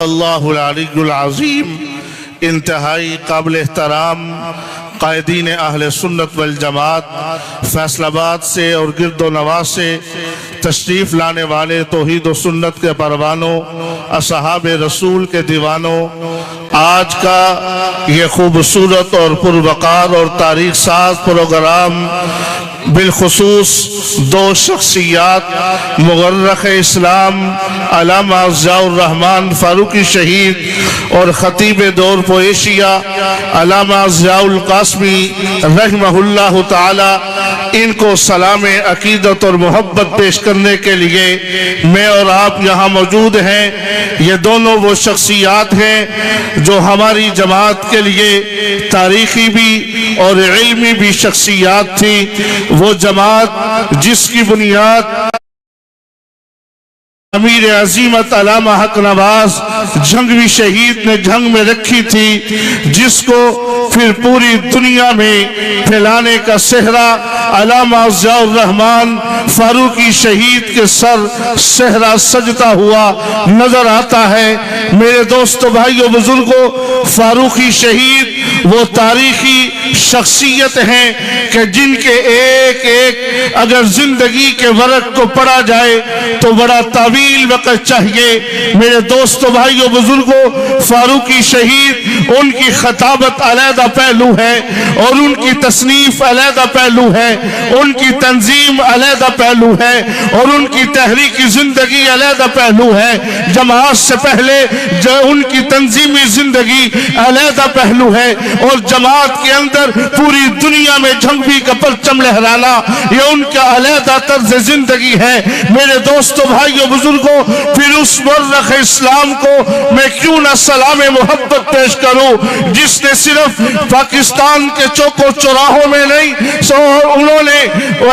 اللہ العلی العظیم انتہائی قابل احترام قائدین اہل سنت والجماعت فیصل آباد سے اور گرد و نواح سے تشریف لانے والے توحید و سنت کے پروانوں، اصحاب رسول کے دیوانوں، آج کا یہ خوبصورت اور پروقار اور تاریخ ساز پروگرام بالخصوص دو شخصیات مغرق اسلام علامہ ضیاء الرحمن فاروقی شہید اور خطیب دور ایشیا علامہ ضیاء القاسمی رحمہ اللہ تعالی، ان کو سلام عقیدت اور محبت پیش کرنے کے لیے میں اور آپ یہاں موجود ہیں۔ یہ دونوں وہ شخصیات ہیں جو ہماری جماعت کے لیے تاریخی بھی اور علمی بھی شخصیات تھی۔ وہ جماعت جس کی بنیاد امیر عظیمت علامہ حق نواز جنگوی شہید نے جنگ میں رکھی تھی، جس کو پھر پوری دنیا میں پھیلانے کا صحرا علامہ ضیاء الرحمن فاروقی شہید کے سر صحرا سجتا ہوا نظر آتا ہے۔ میرے دوستو، بھائیو، بزرگوں، فاروقی شہید وہ تاریخی شخصیت ہیں کہ جن کے ایک ایک اگر زندگی کے ورق کو پڑھا جائے تو بڑا طویل وقت چاہیے۔ میرے دوستو، بھائیو، بزرگوں، فاروقی شہید ان کی خطابت علیحدہ پہلو ہے اور ان کی تصنیف علیحدہ پہلو ہے، ان کی تنظیم علیحدہ پہلو ہے اور ان کی تحریکی زندگی علیحدہ پہلو ہے۔ جماعت سے پہلے جو ان کی تنظیمی زندگی علیحدہ پہلو ہے اور جماعت کے اندر پوری دنیا میں جنگوی کا پرچم لہرانا یہ ان کا علیحدہ طرز زندگی ہے۔ میرے دوستو، بھائیو، بزرگوں، پھر اس مورخ اسلام کو میں کیوں نہ سلام محبت پیش کروں جس نے صرف پاکستان کے چوک و چوراہوں میں نہیں، انہوں نے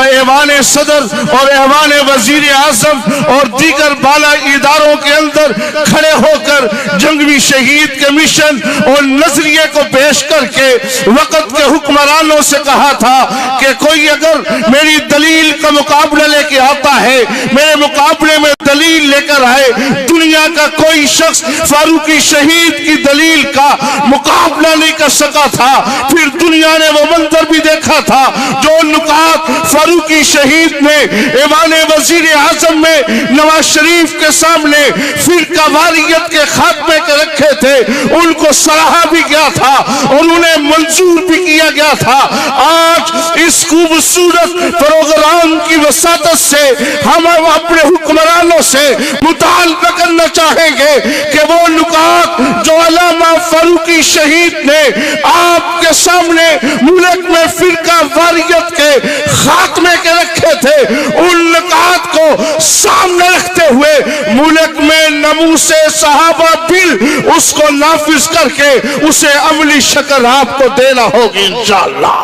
ایوان صدر اور ایوان وزیر اعظم اور دیگر بالا اداروں کے اندر کھڑے ہو کر جنگوی شہید کے مشن اور نظریے کو پیش کر کے وقت کے حکمرانوں سے کہا تھا کہ کوئی اگر میری دلیل کا مقابلہ لے کے آتا ہے، میرے مقابلے میں دلیل لے کر آئے، دنیا کا کوئی شخص فاروقی شہید کی دلیل کا مقابلہ نہیں کر سکا تھا۔ پھر دنیا نے وہ منظر بھی دیکھا تھا جو نکات فاروقی شہید نے ایوان وزیر اعظم میں نواز شریف کے سامنے فرقہ واریت کے خاتمے کے رکھے تھے، ان کو سراہا بھی گیا تھا اور انہیں منظور بھی کیا گیا تھا۔ آج اس خوبصورت پروگرام کی وساطت سے ہم اپنے حکمرانوں سے مطالبہ کرنا چاہیں گے کہ وہ نکات جو علامہ فاروقی شہید نے آپ کے سامنے ملک میں فرقہ واریت کے خاتمے کے رکھے تھے، ان نکات کو سامنے رکھتے ہوئے ملک میں ناموس صحابہ بل اس کو نافذ کر کے اسے عملی شکل آپ کو دینا ہوگی انشاءاللہ۔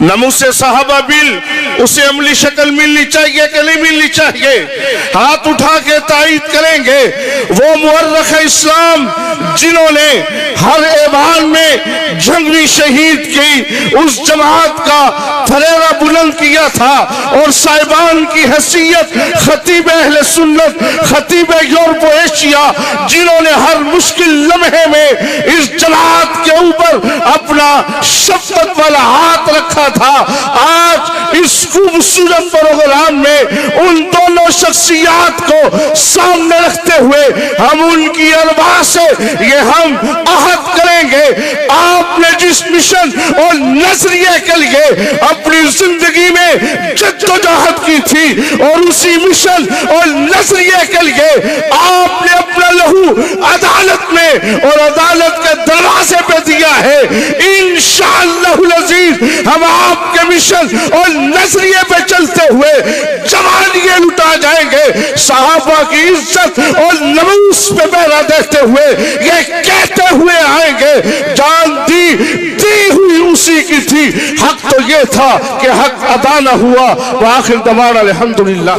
ناموس صحابہ بل اسے عملی شکل ملنی چاہیے کہ نہیں ملنی چاہیے؟ ہاتھ اٹھا کے تائید کریں گے وہ مورخ اسلام جنہوں نے ہر ایوان میں جنگوی شہید کی اس جماعت کا فریرہ بلند کیا تھا اور صاحبان کی حیثیت خطیب اہل سنت، خطیب یورپ و ایشیا، جنہوں نے ہر مشکل لمحے میں اس جماعت کے اوپر اپنا شفقت والا ہاتھ رکھا تھا۔ آج اس خوبصورت پروگرام میں ان دونوں شخصیات کو سامنے رکھتے ہوئے ہم ان کی ارواح سے یہ ہم عہد کریں گے، آپ نے جس مشن اور نظریے کے لیے اپنی زندگی میں جدوجہد کی تھی اور اسی مشن اور نظریے کے لیے آپ نے اپنا لہو عدالت میں اور عدالت کے دروازے پہ دیا ہے، انشاءاللہ العزیز ہم آپ کے مشن اور نظریے پہ چلتے ہوئے جوانیے لٹا جائیں گے، صحابہ کی عزت اور ناموس پہ پہرا دیتے ہوئے یہ کہتے ہوئے آئیں گے جان دی ہوئی اسی کی تھی، حق تو یہ تھا کہ حق ادا نہ ہوا۔ وآخر دعوانا الحمدللہ۔